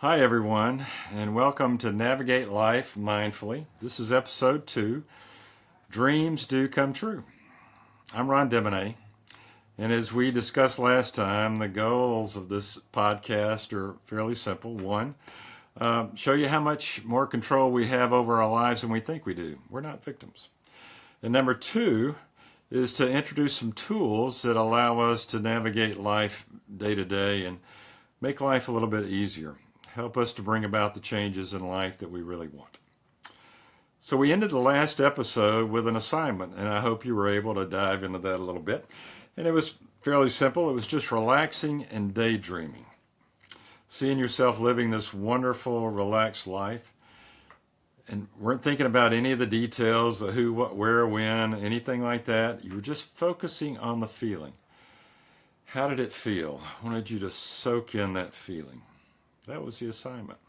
Hi, everyone, and welcome to Navigate Life Mindfully. This is episode 2 Dreams Do Come True. I'm Ron Demonay, and as we discussed last time, the goals of this podcast are fairly simple. One, show you how much more control we have over our lives than we think we do. We're not victims. And number 2 is to introduce some tools that allow us to navigate life day to day and make life a little bit easier. Help us to bring about the changes in life that we really want. So we ended the last episode with an assignment, and I hope you were able to dive into that a little bit. And it was fairly simple. It was just relaxing and daydreaming. Seeing yourself living this wonderful, relaxed life, and weren't thinking about any of the details, the who, what, where, when, anything like that. You were just focusing on the feeling. How did it feel? I wanted you to soak in that feeling. That was the assignment.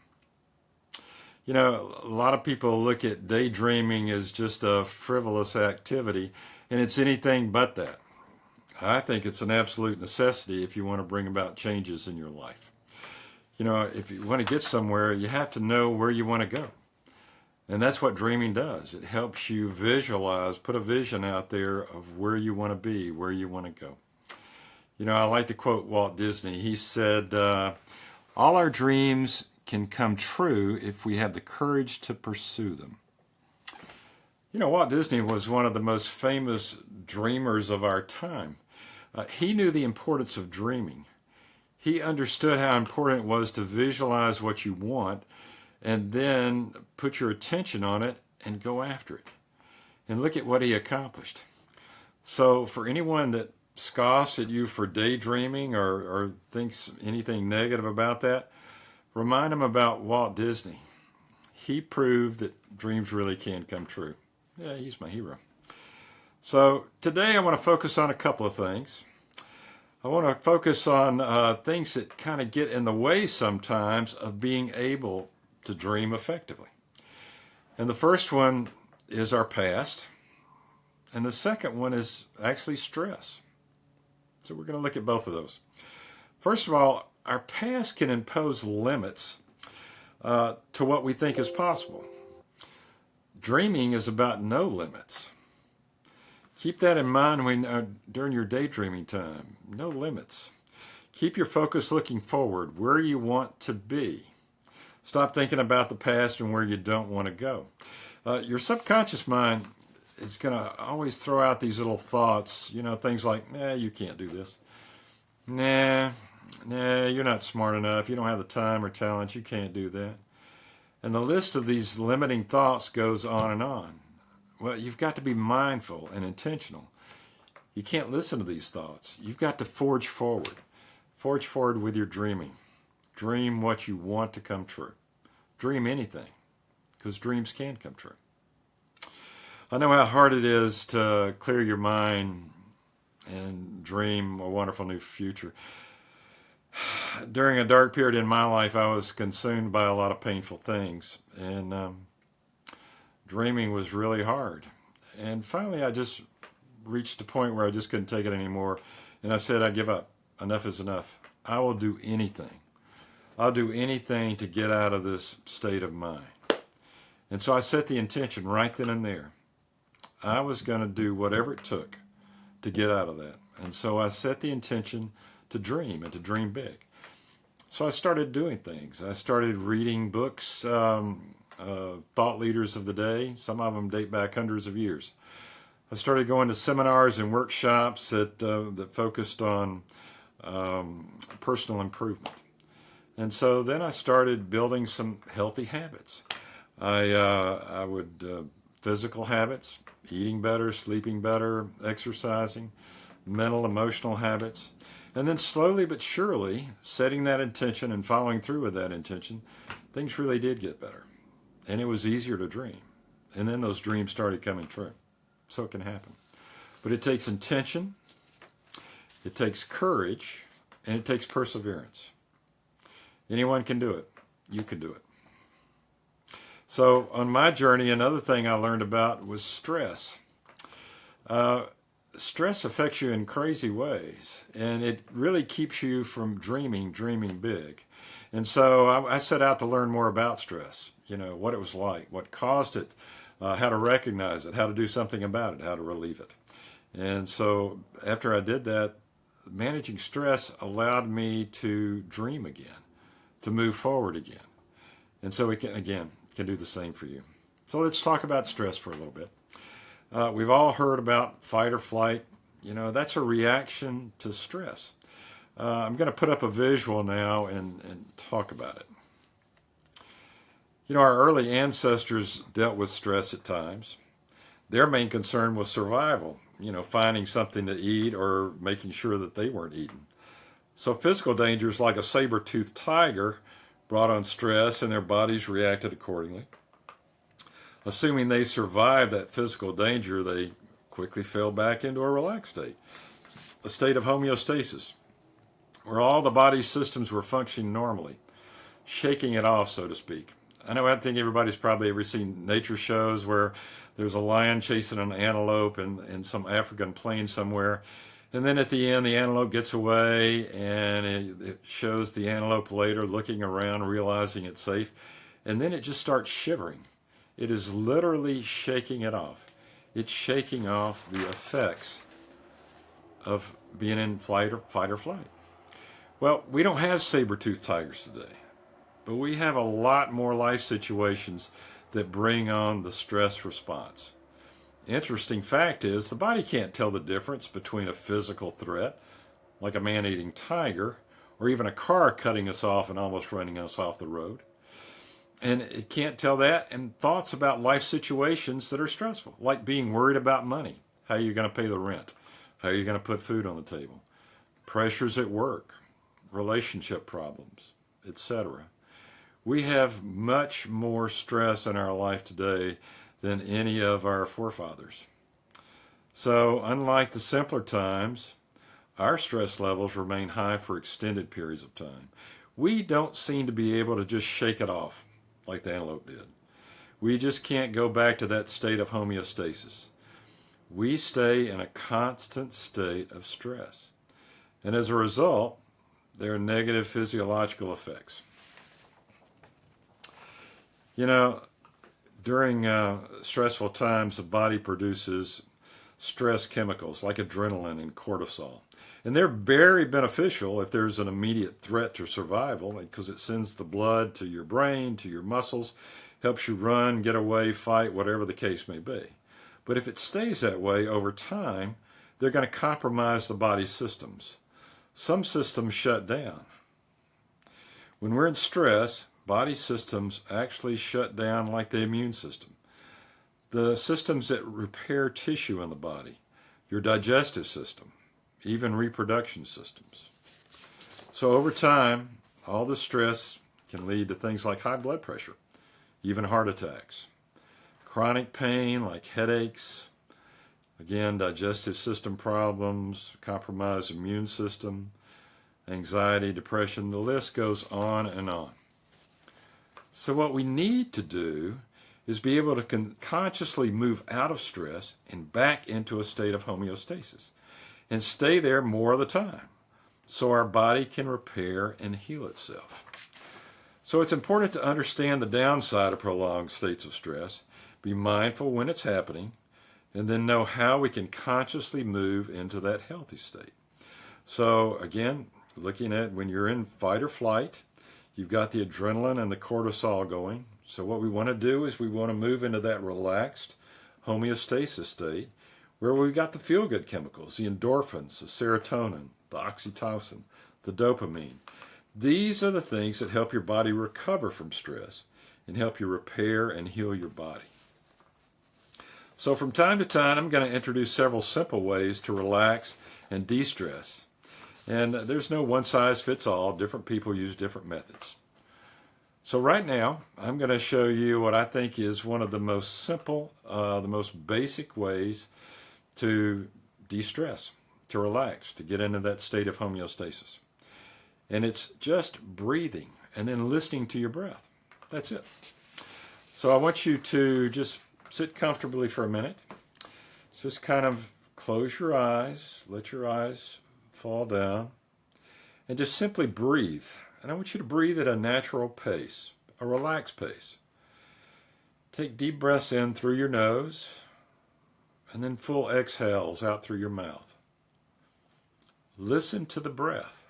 You know, a lot of people look at daydreaming as just a frivolous activity, and it's anything but that. I think it's an absolute necessity if you want to bring about changes in your life. You know, if you want to get somewhere, you have to know where you want to go. And that's what dreaming does. It helps you visualize, put a vision out there of where you want to be, where you want to go. You know, I like to quote Walt Disney. He said, all our dreams can come true if we have the courage to pursue them. You know, Walt Disney was one of the most famous dreamers of our time. He knew the importance of dreaming. He understood how important it was to visualize what you want and then put your attention on it and go after it. And look at what he accomplished. So for anyone that scoffs at you for daydreaming or thinks anything negative about that, remind them about Walt Disney. He proved that dreams really can come true. Yeah, he's my hero. So today I want to focus on a couple of things. I want to focus on things that kind of get in the way sometimes of being able to dream effectively. And the first one is our past. And the second one is actually stress. So we're going to look at both of those. First of all, our past can impose limits to what we think is possible. Dreaming is about no limits. Keep that in mind during your daydreaming time. No limits. Keep your focus looking forward, where you want to be. Stop thinking about the past and where you don't want to go. Your subconscious mind is going to always throw out these little thoughts, you know, things like, you can't do this. Nah, you're not smart enough. You don't have the time or talent. You can't do that. And the list of these limiting thoughts goes on and on. Well, you've got to be mindful and intentional. You can't listen to these thoughts. You've got to forge forward. Forge forward with your dreaming. Dream what you want to come true. Dream anything, because dreams can come true. I know how hard it is to clear your mind and dream a wonderful new future. During a dark period in my life, I was consumed by a lot of painful things, and dreaming was really hard. And finally, I just reached a point where I just couldn't take it anymore, and I said, I give up. Enough is enough. I will do anything. I'll do anything to get out of this state of mind. And so I set the intention right then and there. I was going to do whatever it took to get out of that. And so I set the intention to dream and to dream big. So I started doing things. I started reading books, thought leaders of the day. Some of them date back hundreds of years. I started going to seminars and workshops that focused on personal improvement. And so then I started building some healthy habits. I would physical habits, eating better, sleeping better, exercising, mental, emotional habits. And then slowly but surely, setting that intention and following through with that intention, things really did get better. And it was easier to dream. And then those dreams started coming true. So it can happen. But it takes intention, it takes courage, and it takes perseverance. Anyone can do it. You can do it. So on my journey, another thing I learned about was stress. stress affects you in crazy ways, and it really keeps you from dreaming big. And so I set out to learn more about stress, what it was like, what caused it, how to recognize it, how to do something about it, how to relieve it. And so after I did that, managing stress allowed me to dream again, to move forward again. And so it can do the same for you. So let's talk about stress for a little bit. We've all heard about fight or flight. That's a reaction to stress. I'm going to put up a visual now and talk about it. Our early ancestors dealt with stress at times. Their main concern was survival, finding something to eat or making sure that they weren't eaten. So physical dangers like a saber-toothed tiger brought on stress and their bodies reacted accordingly. Assuming they survived that physical danger, they quickly fell back into a relaxed state, a state of homeostasis, where all the body's systems were functioning normally, shaking it off, so to speak. I think everybody's probably ever seen nature shows where there's a lion chasing an antelope in some African plain somewhere. And then at the end, the antelope gets away, and it shows the antelope later looking around, realizing it's safe. And then it just starts shivering. It is literally shaking it off. It's shaking off the effects of being in fight or flight. Well, we don't have saber-toothed tigers today, but we have a lot more life situations that bring on the stress response. Interesting fact is the body can't tell the difference between a physical threat, like a man-eating tiger, or even a car cutting us off and almost running us off the road. And it can't tell that, and thoughts about life situations that are stressful, like being worried about money, how you're going to pay the rent, how you're going to put food on the table, pressures at work, relationship problems, etc. We have much more stress in our life today than any of our forefathers. So, unlike the simpler times, our stress levels remain high for extended periods of time. We don't seem to be able to just shake it off like the antelope did. We just can't go back to that state of homeostasis. We stay in a constant state of stress. And as a result, there are negative physiological effects. During stressful times, the body produces stress chemicals like adrenaline and cortisol. And they're very beneficial if there's an immediate threat to survival because it sends the blood to your brain, to your muscles, helps you run, get away, fight, whatever the case may be. But if it stays that way over time, they're going to compromise the body's systems. Some systems shut down. When we're in stress, body systems actually shut down like the immune system. The systems that repair tissue in the body, your digestive system, even reproduction systems. So over time, all the stress can lead to things like high blood pressure, even heart attacks, chronic pain like headaches, again, digestive system problems, compromised immune system, anxiety, depression, the list goes on and on. So what we need to do is be able to consciously move out of stress and back into a state of homeostasis and stay there more of the time so our body can repair and heal itself. So it's important to understand the downside of prolonged states of stress, be mindful when it's happening, and then know how we can consciously move into that healthy state. So again, looking at when you're in fight or flight, you've got the adrenaline and the cortisol going. So what we want to do is we want to move into that relaxed homeostasis state where we've got the feel-good chemicals, the endorphins, the serotonin, the oxytocin, the dopamine. These are the things that help your body recover from stress and help you repair and heal your body. So from time to time, I'm going to introduce several simple ways to relax and de-stress. And there's no one-size-fits-all. Different people use different methods. So right now, I'm going to show you what I think is one of the most simple, the most basic ways to de-stress, to relax, to get into that state of homeostasis. And it's just breathing and then listening to your breath. That's it. So I want you to just sit comfortably for a minute. Just kind of close your eyes, let your eyes fall down, and just simply breathe. And I want you to breathe at a natural pace, a relaxed pace. Take deep breaths in through your nose, and then full exhales out through your mouth. Listen to the breath.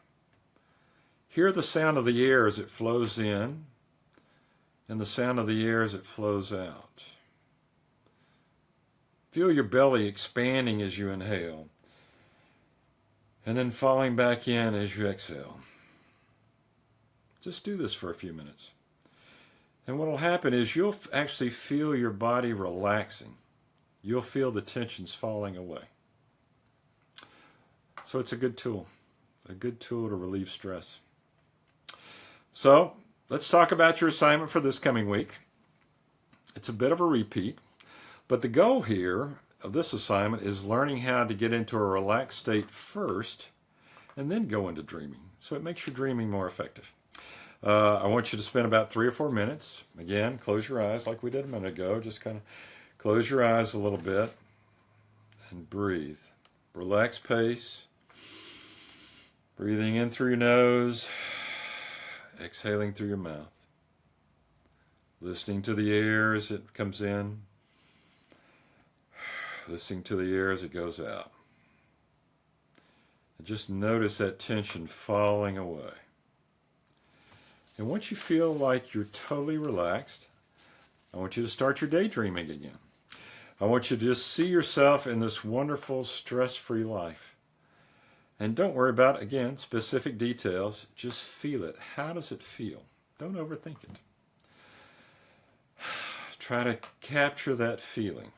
Hear the sound of the air as it flows in, and the sound of the air as it flows out. Feel your belly expanding as you inhale, and then falling back in as you exhale. Just do this for a few minutes. And what will happen is you'll actually feel your body relaxing. You'll feel the tensions falling away. So it's a good tool to relieve stress. So let's talk about your assignment for this coming week. It's a bit of a repeat. But the goal here of this assignment is learning how to get into a relaxed state first and then go into dreaming. So it makes your dreaming more effective. I want you to spend about 3 or 4 minutes. Again, close your eyes like we did a minute ago. Just kind of close your eyes a little bit and breathe. Relaxed pace. Breathing in through your nose, exhaling through your mouth. Listening to the air as it comes in. Listening to the air as it goes out. And just notice that tension falling away. And once you feel like you're totally relaxed, I want you to start your daydreaming again. I want you to just see yourself in this wonderful, stress-free life. And don't worry about, again, specific details. Just feel it. How does it feel? Don't overthink it. Try to capture that feeling.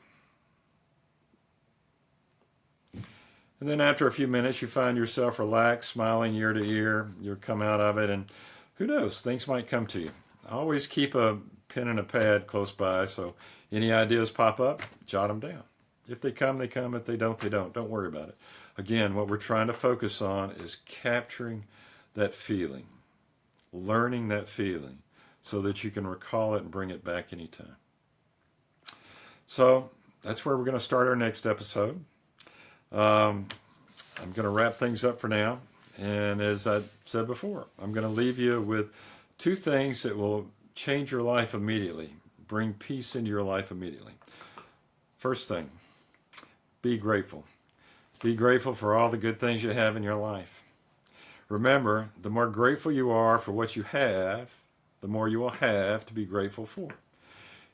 And then after a few minutes, you find yourself relaxed, smiling ear to ear. You'll come out of it, and who knows, things might come to you. Always keep a pen and a pad close by, so any ideas pop up, jot them down. If they come, they come. If they don't, they don't. Don't worry about it. Again, what we're trying to focus on is capturing that feeling, learning that feeling, so that you can recall it and bring it back anytime. So that's where we're going to start our next episode. I'm going to wrap things up for now. And as I said before, I'm going to leave you with 2 things that will change your life immediately, bring peace into your life immediately. First thing, be grateful. Be grateful for all the good things you have in your life. Remember, the more grateful you are for what you have, the more you will have to be grateful for.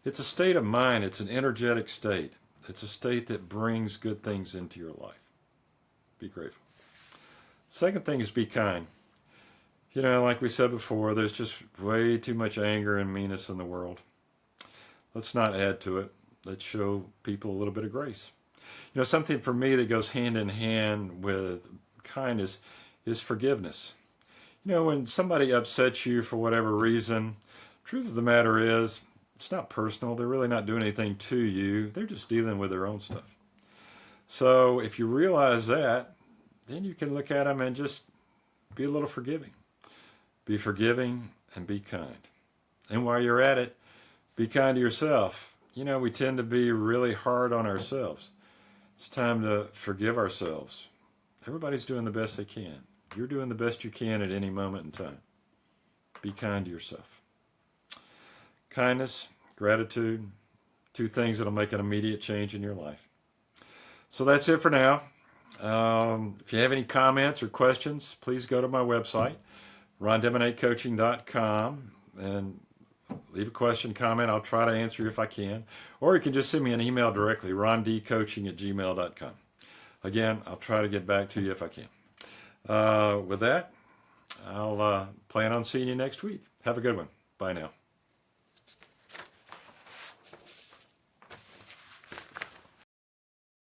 It's a state of mind. It's an energetic state. It's a state that brings good things into your life. Be grateful. Second thing is be kind. You know, like we said before, there's just way too much anger and meanness in the world. Let's not add to it. Let's show people a little bit of grace. You know, something for me that goes hand in hand with kindness is forgiveness. You know, when somebody upsets you for whatever reason, truth of the matter is, it's not personal. They're really not doing anything to you. They're just dealing with their own stuff. So if you realize that, then you can look at them and just be a little forgiving. Be forgiving and be kind. And while you're at it, be kind to yourself. You know, we tend to be really hard on ourselves. It's time to forgive ourselves. Everybody's doing the best they can. You're doing the best you can at any moment in time. Be kind to yourself. Kindness, gratitude, 2 things that'll make an immediate change in your life. So that's it for now. If you have any comments or questions, please go to my website, rondemonatecoaching.com, and leave a question, comment. I'll try to answer you if I can. Or you can just send me an email directly, rondcoaching@gmail.com. Again, I'll try to get back to you if I can. With that, I'll plan on seeing you next week. Have a good one. Bye now.